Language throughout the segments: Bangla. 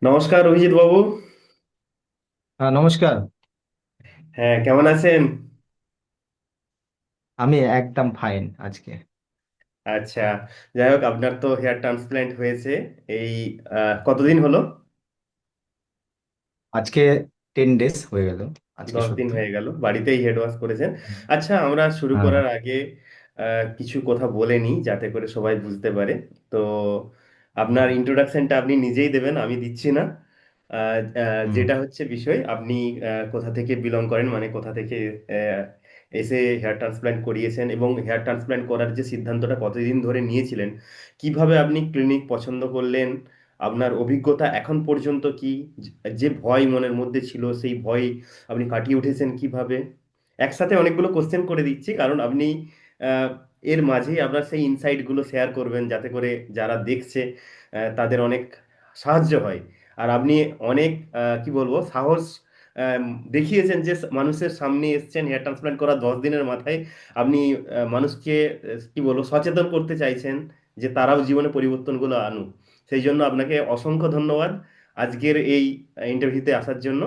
নমস্কার অভিজিৎ বাবু। হ্যাঁ, নমস্কার। হ্যাঁ, কেমন আছেন? আমি একদম ফাইন আজকে। আচ্ছা, যাই হোক, আপনার তো হেয়ার ট্রান্সপ্ল্যান্ট হয়েছে এই কতদিন হলো? আজকে 10 ডেজ হয়ে গেল। আজকে 10 দিন সত্যি। হয়ে গেল বাড়িতেই হেড ওয়াশ করেছেন। আচ্ছা, আমরা শুরু হ্যাঁ। করার আগে কিছু কথা বলে নিই যাতে করে সবাই বুঝতে পারে। তো আপনার ইন্ট্রোডাকশনটা আপনি নিজেই দেবেন, আমি দিচ্ছি না। হুম। যেটা হচ্ছে বিষয়, আপনি কোথা থেকে বিলং করেন, মানে কোথা থেকে আহ, এসে হেয়ার ট্রান্সপ্ল্যান্ট করিয়েছেন, এবং হেয়ার ট্রান্সপ্ল্যান্ট করার যে সিদ্ধান্তটা কতদিন ধরে নিয়েছিলেন, কিভাবে আপনি ক্লিনিক পছন্দ করলেন, আপনার অভিজ্ঞতা এখন পর্যন্ত কি, যে ভয় মনের মধ্যে ছিল সেই ভয় আপনি কাটিয়ে উঠেছেন কিভাবে। একসাথে অনেকগুলো কোশ্চেন করে দিচ্ছি, কারণ আপনি আহ, এর মাঝেই আপনার সেই ইনসাইট গুলো শেয়ার করবেন যাতে করে যারা দেখছে তাদের অনেক সাহায্য হয়। আর আপনি অনেক কি বলবো, সাহস আম, দেখিয়েছেন যে মানুষের সামনে এসেছেন হেয়ার ট্রান্সপ্লান্ট করা 10 দিনের মাথায়। আপনি মানুষকে কি বলবো, সচেতন করতে চাইছেন যে তারাও জীবনে পরিবর্তনগুলো আনুক। সেই জন্য আপনাকে অসংখ্য ধন্যবাদ আজকের এই ইন্টারভিউতে আসার জন্য।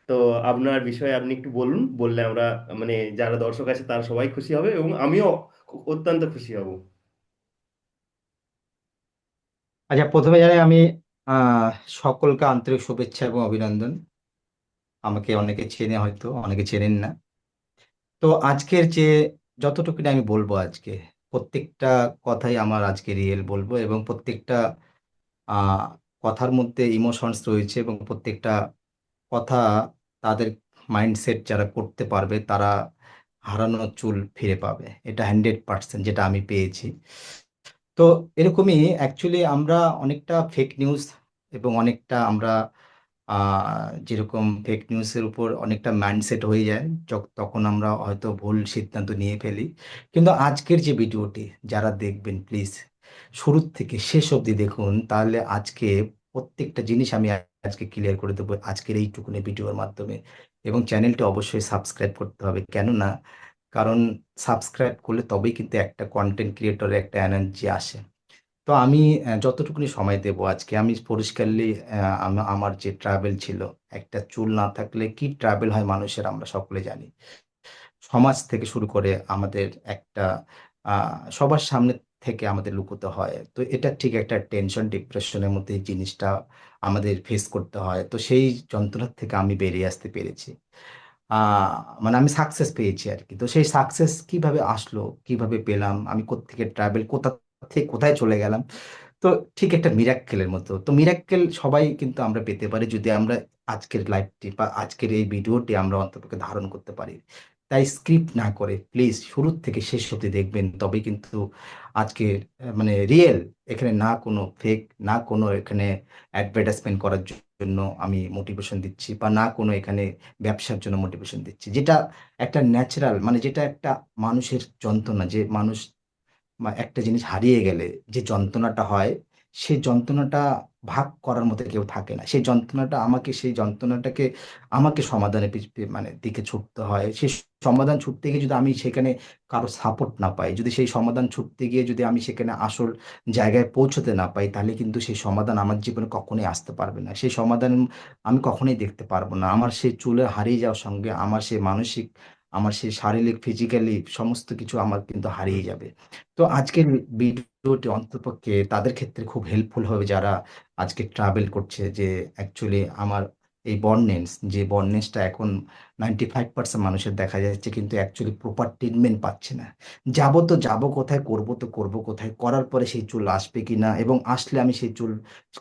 তো আপনার বিষয়ে আপনি একটু বলুন, বললে আমরা, মানে যারা দর্শক আছে তারা সবাই খুশি হবে এবং আমিও অত্যন্ত খুশি হব। আচ্ছা, প্রথমে জানাই আমি আহ সকলকে আন্তরিক শুভেচ্ছা এবং অভিনন্দন। আমাকে অনেকে চেনে, হয়তো অনেকে চেনেন না। তো আজকের যে যতটুকু আমি বলবো আজকে, প্রত্যেকটা কথাই আমার আজকে রিয়েল বলবো, এবং প্রত্যেকটা আহ কথার মধ্যে ইমোশনস রয়েছে, এবং প্রত্যেকটা কথা তাদের মাইন্ডসেট যারা করতে পারবে তারা হারানো চুল ফিরে পাবে। এটা 100% যেটা আমি পেয়েছি। তো এরকমই অ্যাকচুয়ালি আমরা অনেকটা ফেক নিউজ এবং অনেকটা আমরা যেরকম ফেক নিউজের উপর অনেকটা মাইন্ডসেট হয়ে যায়, তখন আমরা হয়তো ভুল সিদ্ধান্ত নিয়ে ফেলি। কিন্তু আজকের যে ভিডিওটি যারা দেখবেন, প্লিজ শুরু থেকে শেষ অবধি দেখুন, তাহলে আজকে প্রত্যেকটা জিনিস আমি আজকে ক্লিয়ার করে দেবো আজকের এইটুকুনি ভিডিওর মাধ্যমে। এবং চ্যানেলটি অবশ্যই সাবস্ক্রাইব করতে হবে, কেননা কারণ সাবস্ক্রাইব করলে তবেই কিন্তু একটা কন্টেন্ট ক্রিয়েটরের একটা এনার্জি আসে। তো আমি যতটুকুনি সময় দেব আজকে, আমি পরিষ্কারলি আমার যে ট্রাভেল ছিল, একটা চুল না থাকলে কি ট্রাভেল হয় মানুষের আমরা সকলে জানি। সমাজ থেকে শুরু করে আমাদের একটা সবার সামনে থেকে আমাদের লুকোতে হয়। তো এটা ঠিক একটা টেনশন ডিপ্রেশনের মধ্যে এই জিনিসটা আমাদের ফেস করতে হয়। তো সেই যন্ত্রণা থেকে আমি বেরিয়ে আসতে পেরেছি। আহ মানে আমি সাকসেস পেয়েছি আর কি। তো সেই সাকসেস কিভাবে আসলো, কিভাবে পেলাম, আমি কোত্থেকে ট্রাভেল, কোথা থেকে কোথায় চলে গেলাম, তো ঠিক একটা মিরাক্কেলের মতো। তো মিরাক্কেল সবাই কিন্তু আমরা পেতে পারি যদি আমরা আজকের লাইভটি বা আজকের এই ভিডিওটি আমরা অন্ততপক্ষে ধারণ করতে পারি। তাই স্ক্রিপ্ট না করে প্লিজ শুরু থেকে শেষ অবধি দেখবেন, তবে কিন্তু আজকে মানে রিয়েল, এখানে না কোনো ফেক, না কোনো এখানে অ্যাডভার্টাইজমেন্ট করার জন্য আমি মোটিভেশন দিচ্ছি, বা না কোনো এখানে ব্যবসার জন্য মোটিভেশন দিচ্ছি। যেটা একটা ন্যাচারাল, মানে যেটা একটা মানুষের যন্ত্রণা, যে মানুষ বা একটা জিনিস হারিয়ে গেলে যে যন্ত্রণাটা হয়, সেই যন্ত্রণাটা ভাগ করার মতো কেউ থাকে না। সেই যন্ত্রণাটা আমাকে, সেই যন্ত্রণাটাকে আমাকে সমাধানের মানে দিকে ছুটতে হয়। সেই সমাধান ছুটতে গিয়ে যদি আমি সেখানে কারো সাপোর্ট না পাই, যদি সেই সমাধান ছুটতে গিয়ে যদি আমি সেখানে আসল জায়গায় পৌঁছতে না পাই, তাহলে কিন্তু সেই সমাধান আমার জীবনে কখনোই আসতে পারবে না। সেই সমাধান আমি কখনোই দেখতে পারবো না। আমার সেই চুলে হারিয়ে যাওয়ার সঙ্গে আমার সেই মানসিক, আমার সেই শারীরিক, ফিজিক্যালি সমস্ত কিছু আমার কিন্তু হারিয়ে যাবে। তো আজকের ভিডিওটি অন্ততপক্ষে তাদের ক্ষেত্রে খুব হেল্পফুল হবে যারা আজকে ট্রাভেল করছে, যে অ্যাকচুয়ালি আমার এই বর্নেন্স, যে বর্নেন্সটা এখন 95% মানুষের দেখা যাচ্ছে, কিন্তু অ্যাকচুয়ালি প্রপার ট্রিটমেন্ট পাচ্ছে না। যাবো তো যাবো কোথায়, করবো তো করবো কোথায়, করার পরে সেই চুল আসবে কিনা, এবং আসলে আমি সেই চুল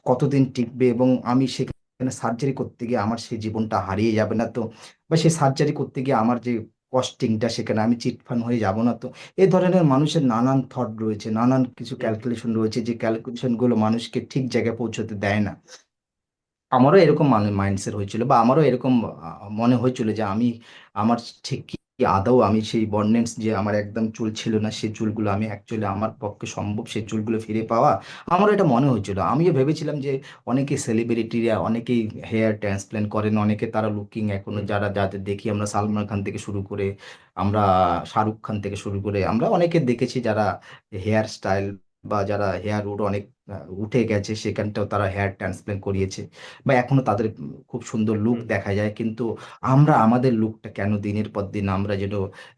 কতদিন টিকবে, এবং আমি সেখানে সার্জারি করতে গিয়ে আমার সেই জীবনটা হারিয়ে যাবে না তো, বা সেই সার্জারি করতে গিয়ে আমার যে কস্টিংটা, সেখানে আমি চিটফান্ড হয়ে যাব না তো। এ ধরনের মানুষের নানান থট রয়েছে, নানান কিছু হুম। ক্যালকুলেশন রয়েছে, যে ক্যালকুলেশন গুলো মানুষকে ঠিক জায়গায় পৌঁছতে দেয় না। আমারও এরকম মাইন্ডসেট হয়েছিল, বা আমারও এরকম মনে হয়েছিল যে আমি আমার ঠিক কি আদৌ আমি সেই বর্নেন্স, যে আমার একদম চুল ছিল না, সেই চুলগুলো আমি অ্যাকচুয়ালি আমার পক্ষে সম্ভব সেই চুলগুলো ফিরে পাওয়া। আমারও এটা মনে হয়েছিল। আমিও ভেবেছিলাম যে অনেকে সেলিব্রিটিরা অনেকেই হেয়ার ট্রান্সপ্ল্যান্ট করেন, অনেকে তারা লুকিং এখনো, হুম। যারা যাদের দেখি আমরা সালমান খান থেকে শুরু করে, আমরা শাহরুখ খান থেকে শুরু করে, আমরা অনেকে দেখেছি যারা হেয়ার স্টাইল বা যারা হেয়ার রুট অনেক উঠে গেছে সেখানটাও তারা হেয়ার ট্রান্সপ্ল্যান্ট করিয়েছে, বা এখনো তাদের খুব সুন্দর লুক হুম দেখা যায়। কিন্তু আমরা আমাদের লুকটা কেন দিনের পর দিন আমরা যেন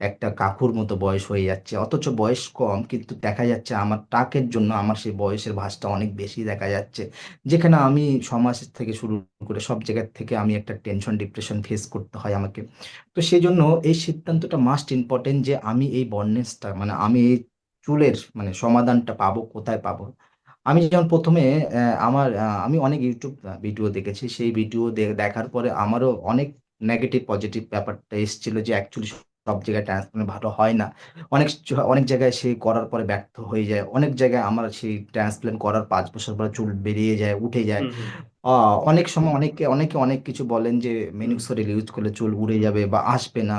একটা কাকুর মতো বয়স হয়ে যাচ্ছে, অথচ বয়স কম কিন্তু দেখা যাচ্ছে আমার টাকের জন্য আমার সেই বয়সের ভাঁজটা অনেক বেশি দেখা যাচ্ছে। যেখানে আমি সমাজ থেকে শুরু করে সব জায়গা থেকে আমি একটা টেনশন ডিপ্রেশন ফেস করতে হয় আমাকে। তো সেই জন্য এই সিদ্ধান্তটা মাস্ট ইম্পর্টেন্ট যে আমি এই বর্নেসটা মানে আমি এই চুলের মানে সমাধানটা পাবো কোথায় পাবো। আমি যেমন প্রথমে আমি অনেক ইউটিউব ভিডিও দেখেছি, সেই ভিডিও দেখার পরে আমারও অনেক নেগেটিভ পজিটিভ ব্যাপারটা এসেছিল যে অ্যাকচুয়ালি সব জায়গায় ট্রান্সপ্লান্ট ভালো হয় না। অনেক জায়গায় সে করার পরে ব্যর্থ হয়ে যায়, অনেক জায়গায় আমার সেই ট্রান্সপ্লান্ট করার 5 বছর পরে চুল বেরিয়ে যায়, উঠে যায়। হুম হুম অনেক সময় অনেকে অনেক কিছু বলেন যে হুম মিনুক্সিডিল ইউজ করলে চুল উড়ে যাবে বা আসবে না,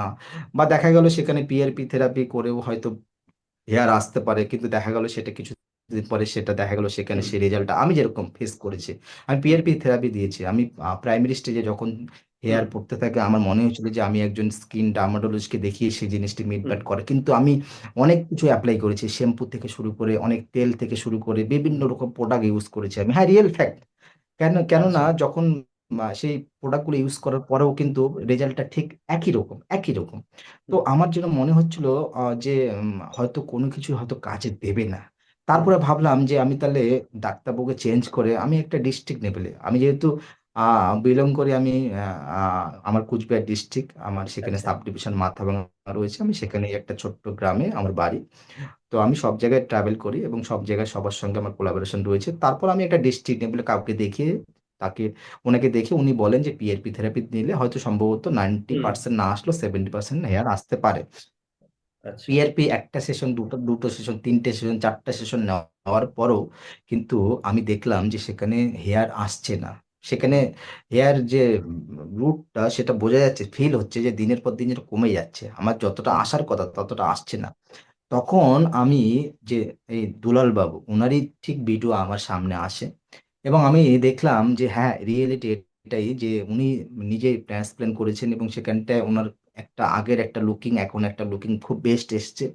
বা দেখা গেল সেখানে পিআরপি থেরাপি করেও হয়তো হেয়ার আসতে পারে, কিন্তু দেখা গেল সেটা কিছুদিন পরে সেটা দেখা গেল সেখানে হুম সেই রেজাল্টটা আমি যেরকম ফেস করেছি। আমি হুম পিআরপি থেরাপি দিয়েছি, আমি প্রাইমারি স্টেজে যখন হুম হেয়ার পড়তে থাকে আমার মনে হয়েছিল যে আমি একজন স্কিন ডার্মাটোলজিস্টকে দেখিয়ে সেই জিনিসটি হুম মিটমাট করে, কিন্তু আমি অনেক কিছু অ্যাপ্লাই করেছি, শ্যাম্পু থেকে শুরু করে অনেক তেল থেকে শুরু করে বিভিন্ন হুম, রকম প্রোডাক্ট ইউজ করেছি আমি। হ্যাঁ, রিয়েল ফ্যাক্ট। কেননা আচ্ছা যখন সেই প্রোডাক্টগুলো ইউজ করার পরেও কিন্তু রেজাল্টটা ঠিক একই রকম। তো হুম আমার যেন মনে হচ্ছিল যে হয়তো কোনো কিছু হয়তো কাজে দেবে না। হুম তারপরে ভাবলাম যে আমি তাহলে ডাক্তারবাবুকে চেঞ্জ করে আমি একটা ডিস্ট্রিক্ট লেভেলে, আমি যেহেতু বিলং করি, আমি আমার কুচবিহার ডিস্ট্রিক্ট, আমার সেখানে আচ্ছা সাব ডিভিশন মাথাভাঙা রয়েছে, আমি সেখানে একটা ছোট্ট গ্রামে আমার বাড়ি। তো আমি সব জায়গায় ট্রাভেল করি এবং সব জায়গায় সবার সঙ্গে আমার কোলাবোরেশন রয়েছে। তারপর আমি একটা ডিস্ট্রিক্ট লেভেলে কাউকে দেখিয়ে তাকে ওনাকে দেখে উনি বলেন যে পিআরপি থেরাপি নিলে হয়তো সম্ভবত নাইনটি হুম পার্সেন্ট না আসলেও 70% হেয়ার আসতে পারে। আচ্ছা পিআরপি একটা সেশন, দুটো দুটো সেশন, তিনটে সেশন, চারটা সেশন নেওয়ার পরও কিন্তু আমি দেখলাম যে সেখানে হেয়ার আসছে না। সেখানে হেয়ার যে রুটটা সেটা বোঝা যাচ্ছে, ফিল হচ্ছে যে দিনের পর দিন এটা কমে যাচ্ছে, আমার যতটা হুম আসার কথা ততটা আসছে না। তখন আমি যে এই দুলাল বাবু ওনারই ঠিক ভিডিও আমার সামনে আসে, এবং আমি দেখলাম যে হ্যাঁ, রিয়েলিটি এটাই যে উনি নিজে ট্রান্সপ্লেন্ট করেছেন এবং সেখানটায় ওনার একটা আগের একটা লুকিং এখন একটা লুকিং খুব বেস্ট এসছে।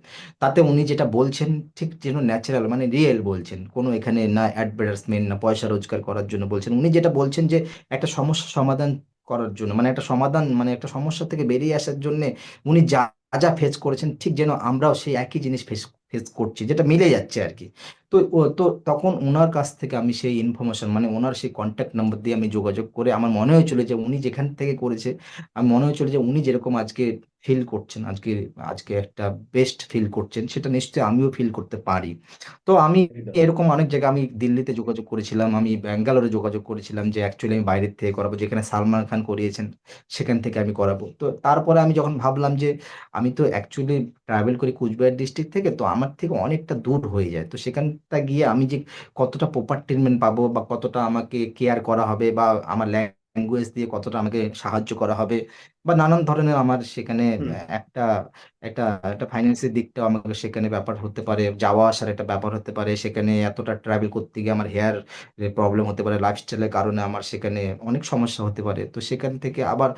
তাতে উনি যেটা বলছেন ঠিক যেন ন্যাচারাল মানে রিয়েল বলছেন, কোনো এখানে না অ্যাডভার্টাইজমেন্ট না পয়সা রোজগার করার জন্য বলছেন। উনি যেটা বলছেন যে একটা সমস্যা সমাধান করার জন্য মানে একটা সমাধান মানে একটা সমস্যা থেকে বেরিয়ে আসার জন্য উনি যা যা ফেস করেছেন ঠিক যেন আমরাও সেই একই জিনিস ফেস ফেস করছি, যেটা মিলে যাচ্ছে আর কি। তো তখন ওনার কাছ থেকে আমি সেই ইনফরমেশন মানে ওনার সেই কন্ট্যাক্ট নাম্বার দিয়ে আমি যোগাযোগ করে আমার মনে হয়েছিল যে উনি যেখান থেকে করেছে, আমি মনে হয়েছিল যে উনি যেরকম আজকে ফিল করছেন, আজকে আজকে একটা বেস্ট ফিল করছেন, সেটা নিশ্চয়ই আমিও ফিল করতে পারি। তো আমি একদম এরকম অনেক জায়গায় আমি দিল্লিতে যোগাযোগ করেছিলাম, আমি ব্যাঙ্গালোরে যোগাযোগ করেছিলাম যে অ্যাকচুয়ালি আমি বাইরের থেকে করাবো, যেখানে সালমান খান করিয়েছেন সেখান থেকে আমি করাবো। তো তারপরে আমি যখন ভাবলাম যে আমি তো অ্যাকচুয়ালি ট্রাভেল করি কুচবিহার ডিস্ট্রিক্ট থেকে, তো আমার থেকে অনেকটা দূর হয়ে যায়, তো সেখানটা গিয়ে আমি যে কতটা প্রপার ট্রিটমেন্ট পাবো বা কতটা আমাকে কেয়ার করা হবে বা আমার ল্যাঙ্গুয়েজ দিয়ে কতটা আমাকে সাহায্য করা হবে বা নানান ধরনের আমার সেখানে হুম একটা একটা একটা ফাইন্যান্সের দিকটাও আমাকে সেখানে ব্যাপার হতে পারে, যাওয়া আসার একটা ব্যাপার হতে পারে, সেখানে এতটা ট্রাভেল করতে গিয়ে আমার হেয়ার প্রবলেম হতে পারে, লাইফস্টাইলের কারণে আমার সেখানে অনেক সমস্যা হতে পারে। তো সেখান থেকে আবার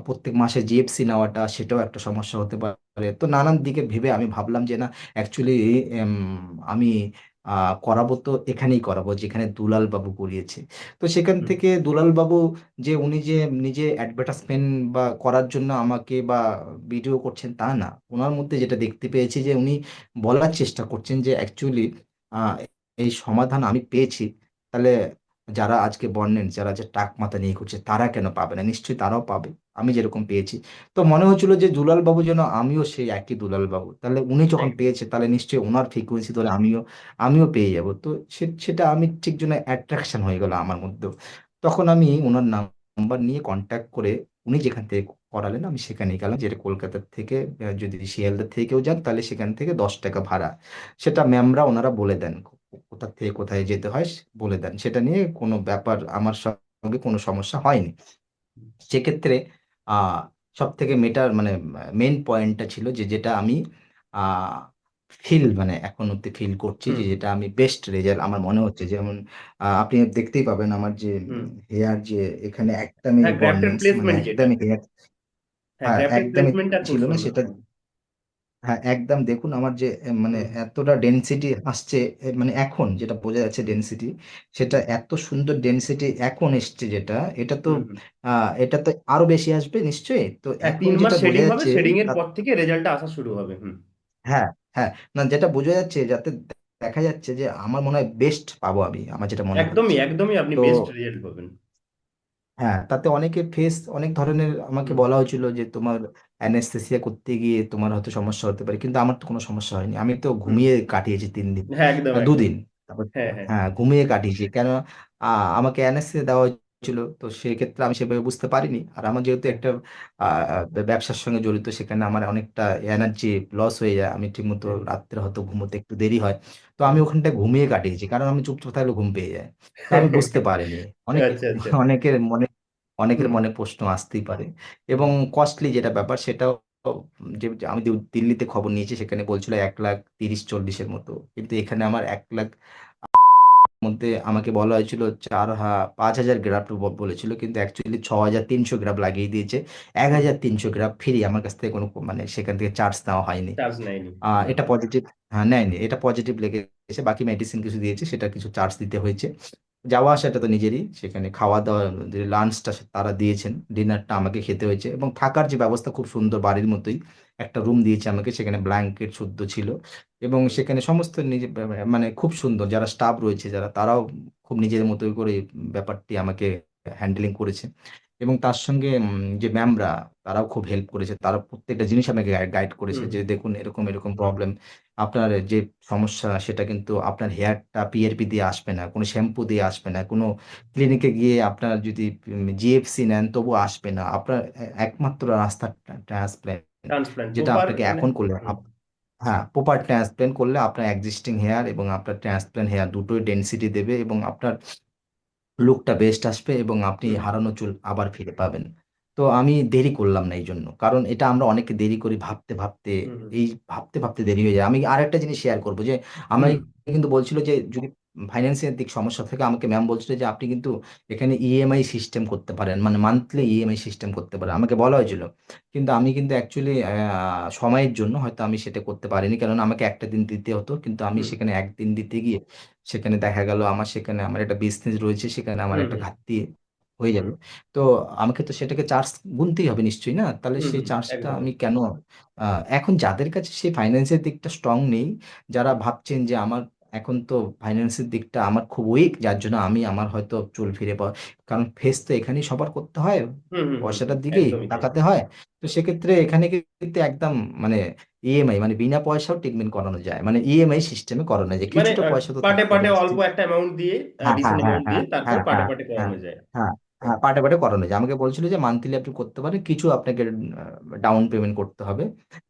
প্রত্যেক মাসে জিএফসি নেওয়াটা সেটাও একটা সমস্যা হতে পারে। তো নানান দিকে ভেবে আমি ভাবলাম যে না, অ্যাকচুয়ালি আমি করাবো তো এখানেই করাবো যেখানে দুলাল বাবু করিয়েছে। তো সেখান হুম থেকে দুলাল বাবু যে উনি যে নিজে অ্যাডভার্টাইজমেন্ট বা করার জন্য আমাকে বা ভিডিও করছেন তা না, ওনার মধ্যে যেটা দেখতে পেয়েছি যে উনি বলার চেষ্টা করছেন যে অ্যাকচুয়ালি এই সমাধান আমি পেয়েছি, তাহলে যারা আজকে বর্ণেন যারা যে টাক মাথা নিয়ে করছে তারা কেন পাবে না, নিশ্চয়ই তারাও পাবে আমি যেরকম পেয়েছি। তো মনে হচ্ছিল যে দুলাল বাবু যেন আমিও সেই একই দুলাল বাবু, তাহলে উনি যখন একদম পেয়েছে তাহলে নিশ্চয়ই ওনার ফ্রিকুয়েন্সি ধরে আমিও পেয়ে যাব। তো সেটা আমি ঠিক জন্য অ্যাট্রাকশন হয়ে গেল আমার মধ্যে। তখন আমি ওনার নাম্বার নিয়ে কন্ট্যাক্ট করে উনি যেখান থেকে করালেন আমি সেখানে গেলাম, যেটা কলকাতার থেকে যদি শিয়ালদা থেকেও যান তাহলে সেখান থেকে 10 টাকা ভাড়া, সেটা ম্যামরা ওনারা বলে দেন কোথা থেকে কোথায় যেতে হয় বলে দেন, সেটা নিয়ে কোনো ব্যাপার আমার সঙ্গে কোনো সমস্যা হয়নি। সেক্ষেত্রে আহ সব থেকে মেটার মানে মেন পয়েন্টটা ছিল যে যেটা আমি আহ ফিল মানে এখন অব্দি ফিল করছি হুম যে হুম যেটা আমি বেস্ট রেজাল্ট আমার মনে হচ্ছে, যেমন আপনি দেখতেই পাবেন আমার যে হুম হেয়ার যে এখানে একদমই হ্যাঁ গ্রাফটেড বর্নেন্স মানে প্লেসমেন্ট যেটা একদমই হেয়ার, হ্যাঁ হ্যাঁ গ্রাফটেড একদমই প্লেসমেন্টটা খুব ছিল না সুন্দর সেটা। হ্যাঁ, একদম দেখুন আমার যে মানে হুম এতটা ডেনসিটি আসছে, মানে এখন যেটা বোঝা যাচ্ছে ডেনসিটি, সেটা এত সুন্দর ডেনসিটি এখন এসছে যেটা, এটা তো হুম হুম। এটা তো আরো বেশি আসবে নিশ্চয়ই। তো হ্যাঁ, এখন 3 মাস যেটা বোঝা শেডিং হবে, যাচ্ছে শেডিং এর পর থেকে রেজাল্টটা আসা শুরু হবে। হুম। হ্যাঁ, হ্যাঁ, না যেটা বোঝা যাচ্ছে যাতে দেখা যাচ্ছে যে আমার মনে হয় বেস্ট পাবো আমি, আমার যেটা মনে একদমই হচ্ছে। একদমই আপনি তো বেস্ট রেজাল্ট পাবেন। হ্যাঁ, তাতে অনেকে ফেস অনেক ধরনের আমাকে হুম বলা হয়েছিল যে তোমার অ্যানেস্থেসিয়া করতে গিয়ে তোমার হয়তো সমস্যা হতে পারে, কিন্তু আমার তো কোনো সমস্যা হয়নি, আমি তো হুম। ঘুমিয়ে কাটিয়েছি 3 দিন, হ্যাঁ, একদম একদম। 2 দিন। তারপর হ্যাঁ হ্যাঁ। হ্যাঁ, ঘুমিয়ে কাটিয়েছি কেন আমাকে অ্যানেস্থেসিয়া দেওয়া হয়েছিল, তো সেক্ষেত্রে আমি সেভাবে বুঝতে পারিনি। আর আমার যেহেতু হ্যাঁ। একটা ব্যবসার সঙ্গে জড়িত, সেখানে আমার অনেকটা এনার্জি লস হয়ে যায়, আমি ঠিকমতো হ্যাঁ রাত্রে হয়তো ঘুমোতে একটু দেরি হয়। তো আমি হ্যাঁ। ওখানটা ঘুমিয়ে কাটিয়েছি, কারণ আমি চুপচাপ থাকলে ঘুম পেয়ে যায়। তো আমি বুঝতে পারিনি। অনেকে আচ্ছা আচ্ছা। অনেকের মনে অনেকের হুম মনে প্রশ্ন আসতেই পারে। হুম এবং কস্টলি যেটা ব্যাপার সেটাও, যে আমি দিল্লিতে খবর নিয়েছি, সেখানে বলছিল 1,30,40-এর মতো, কিন্তু এখানে আমার 1,00,000 মধ্যে আমাকে বলা হয়েছিল 5,000 গ্রাফট বলেছিল, কিন্তু অ্যাকচুয়ালি 6,300 গ্রাফ লাগিয়ে দিয়েছে। এক হুম। হাজার তিনশো গ্রাফ ফ্রি, আমার কাছ থেকে কোনো মানে সেখান থেকে চার্জ নেওয়া হয়নি। চার্জ নেয়নি। হুম এটা পজিটিভ। হ্যাঁ, নেয়নি, এটা পজিটিভ লেগেছে। বাকি মেডিসিন কিছু দিয়েছে, সেটা কিছু চার্জ দিতে হয়েছে। যাওয়া আসাটা তো নিজেরই, সেখানে খাওয়া দাওয়া, যে লাঞ্চটা তারা দিয়েছেন, ডিনারটা আমাকে খেতে হয়েছে, এবং থাকার যে ব্যবস্থা খুব সুন্দর, বাড়ির মতোই একটা রুম দিয়েছে আমাকে, সেখানে ব্ল্যাঙ্কেট শুদ্ধ ছিল, এবং হুম সেখানে সমস্ত নিজে মানে খুব সুন্দর যারা স্টাফ রয়েছে, যারা তারাও খুব নিজের মতোই করে ব্যাপারটি আমাকে হ্যান্ডেলিং করেছে। এবং তার সঙ্গে যে ম্যামরা, তারাও খুব হেল্প করেছে, তারা প্রত্যেকটা জিনিস আমাকে গাইড করেছে হুম যে হুম। দেখুন এরকম এরকম প্রবলেম, আপনার যে সমস্যা সেটা কিন্তু আপনার হেয়ারটা পিএরপি দিয়ে আসবে না, কোনো শ্যাম্পু দিয়ে আসবে না, কোনো ক্লিনিকে গিয়ে আপনার যদি জিএফসি নেন তবু আসবে না, আপনার একমাত্র রাস্তা ট্রান্সপ্ল্যান্ট, ট্রান্সপ্ল্যান্ট যেটা প্রপার আপনাকে মানে। এখন করলে হুম হ্যাঁ, প্রপার ট্রান্সপ্ল্যান্ট করলে আপনার এক্সিস্টিং হেয়ার এবং আপনার ট্রান্সপ্ল্যান্ট হেয়ার দুটোই ডেন্সিটি দেবে, এবং আপনার লুকটা বেস্ট আসবে, এবং আপনি হুম হারানো চুল আবার ফিরে পাবেন। তো আমি দেরি করলাম না এই জন্য, কারণ এটা আমরা অনেকে দেরি করি ভাবতে ভাবতে, হুম হুম এই ভাবতে ভাবতে দেরি হয়ে যায়। আমি আরেকটা জিনিস শেয়ার করবো যে হুম আমাকে কিন্তু বলছিল যে যদি ফাইন্যান্সিয়াল দিক সমস্যা থাকে, আমাকে ম্যাম বলছিল যে আপনি কিন্তু এখানে ইএমআই সিস্টেম করতে পারেন, মানে মান্থলি ইএমআই সিস্টেম করতে পারেন, আমাকে বলা হয়েছিল। কিন্তু আমি কিন্তু অ্যাকচুয়ালি সময়ের জন্য হয়তো আমি সেটা করতে পারিনি, কারণ আমাকে একটা দিন দিতে হতো, কিন্তু আমি হুম সেখানে একদিন দিতে গিয়ে সেখানে দেখা গেল আমার, সেখানে আমার একটা বিজনেস রয়েছে, সেখানে আমার হুম একটা হুম ঘাটতি হয়ে হুম যাবে। তো আমাকে তো সেটাকে চার্জ গুনতেই হবে নিশ্চয়ই, না? তাহলে হুম সেই হুম, চার্জটা একদম আমি একদম। কেন এখন যাদের কাছে সেই ফাইন্যান্সের দিকটা স্ট্রং নেই, যারা হুম ভাবছেন যে আমার এখন তো ফাইন্যান্সের দিকটা আমার খুব উইক, যার জন্য আমি আমার হয়তো চুল ফিরে পাওয়া, কারণ ফেস তো এখানেই সবার করতে হয়, হুম হুম হুম হুম, পয়সাটার দিকেই একদমই তাই। তাকাতে হয়। তো সেক্ষেত্রে এখানে কিন্তু একদম মানে ইএমআই, মানে বিনা পয়সাও ট্রিটমেন্ট করানো যায়, মানে ইএমআই সিস্টেমে করানো যায়, মানে কিছুটা পয়সা তো পার্টে থাকতে হবে পার্টে অল্প নিশ্চয়ই। একটা অ্যামাউন্ট দিয়ে, হ্যাঁ, হ্যাঁ, ডিসেন্ট হ্যাঁ, অ্যামাউন্ট হ্যাঁ, দিয়ে তারপর হ্যাঁ, পার্টে হ্যাঁ, পার্টে হ্যাঁ, করানো যায়। হ্যাঁ, হ্যাঁ। হ্যাঁ, পার্টে পার্টে করানো যায়। আমাকে বলছিল যে মান্থলি আপনি করতে পারেন, কিছু আপনাকে ডাউন পেমেন্ট করতে হবে,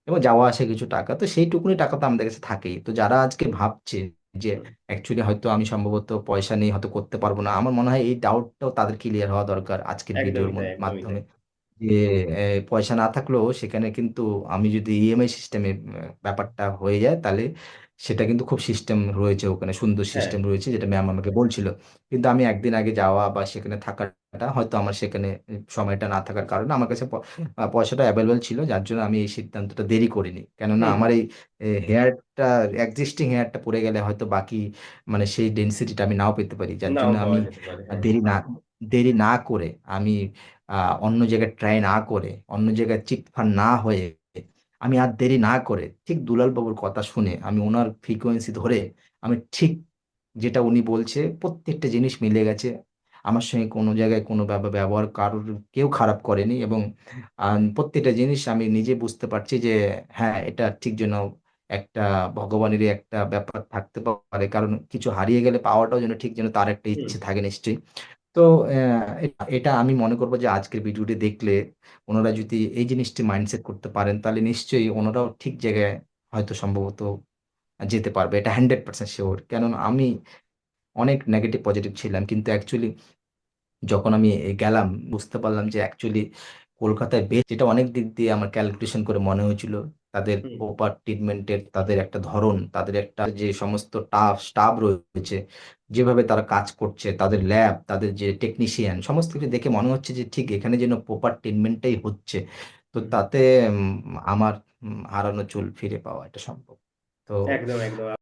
এবং যাওয়া আসে কিছু টাকা, তো সেইটুকুনি টাকা তো আমাদের কাছে থাকেই। তো যারা আজকে ভাবছে যে হুম, অ্যাকচুয়ালি হয়তো আমি সম্ভবত পয়সা নেই, হয়তো করতে পারবো না, আমার মনে হয় এই ডাউটটাও তাদের ক্লিয়ার হওয়া দরকার আজকের ভিডিওর একদমই তাই একদমই তাই। মাধ্যমে, যে পয়সা না থাকলেও সেখানে কিন্তু আমি যদি ইএমআই সিস্টেমে ব্যাপারটা হয়ে যায়, তাহলে সেটা কিন্তু খুব সিস্টেম রয়েছে, ওখানে সুন্দর হ্যাঁ। সিস্টেম রয়েছে, যেটা ম্যাম আমাকে বলছিল। কিন্তু আমি একদিন আগে যাওয়া বা সেখানে থাকাটা হয়তো আমার সেখানে সময়টা না থাকার কারণে আমার কাছে পয়সাটা অ্যাভেলেবল ছিল, যার জন্য আমি এই সিদ্ধান্তটা দেরি করিনি, কেননা হুম হুম। আমার এই হেয়ারটা, এক্সিস্টিং হেয়ারটা পড়ে গেলে হয়তো বাকি মানে সেই ডেন্সিটিটা আমি নাও পেতে পারি, যার নাও জন্য পাওয়া আমি যেতে পারে, হ্যাঁ। দেরি না দেরি না করে আমি অন্য জায়গায় ট্রাই না করে, অন্য জায়গায় চিট ফান্ড না হয়ে, আমি আর দেরি না করে ঠিক দুলাল বাবুর কথা শুনে আমি ওনার ফ্রিকোয়েন্সি ধরে, আমি ঠিক যেটা উনি বলছে প্রত্যেকটা জিনিস মিলে গেছে। আমার সঙ্গে কোনো জায়গায় কোনো ব্যবহার কারোর কেউ খারাপ করেনি, এবং প্রত্যেকটা জিনিস আমি নিজে বুঝতে পারছি যে হ্যাঁ, এটা ঠিক যেন একটা ভগবানেরই একটা ব্যাপার থাকতে পারে, কারণ কিছু হারিয়ে গেলে পাওয়াটাও যেন ঠিক যেন তার একটা হুম ইচ্ছে থাকে নিশ্চয়ই। তো এটা আমি মনে করবো যে আজকের ভিডিওটি দেখলে ওনারা যদি এই জিনিসটি মাইন্ডসেট করতে পারেন, তাহলে নিশ্চয়ই ওনারাও ঠিক জায়গায় হয়তো সম্ভবত যেতে পারবে, এটা 100% শিওর। কেননা আমি অনেক নেগেটিভ পজিটিভ ছিলাম, কিন্তু অ্যাকচুয়ালি যখন আমি গেলাম বুঝতে পারলাম যে অ্যাকচুয়ালি কলকাতায় বেশ, যেটা অনেক দিক দিয়ে আমার ক্যালকুলেশন করে মনে হয়েছিল, তাদের হুম প্রপার ট্রিটমেন্টের, তাদের একটা ধরন, তাদের একটা যে সমস্ত স্টাফ রয়েছে, যেভাবে তারা কাজ করছে, তাদের ল্যাব, তাদের যে টেকনিশিয়ান, সমস্ত কিছু দেখে মনে হচ্ছে যে ঠিক এখানে যেন প্রপার ট্রিটমেন্টটাই হচ্ছে। তো হুম তাতে আমার হারানো চুল ফিরে পাওয়া এটা সম্ভব। তো একদম একদম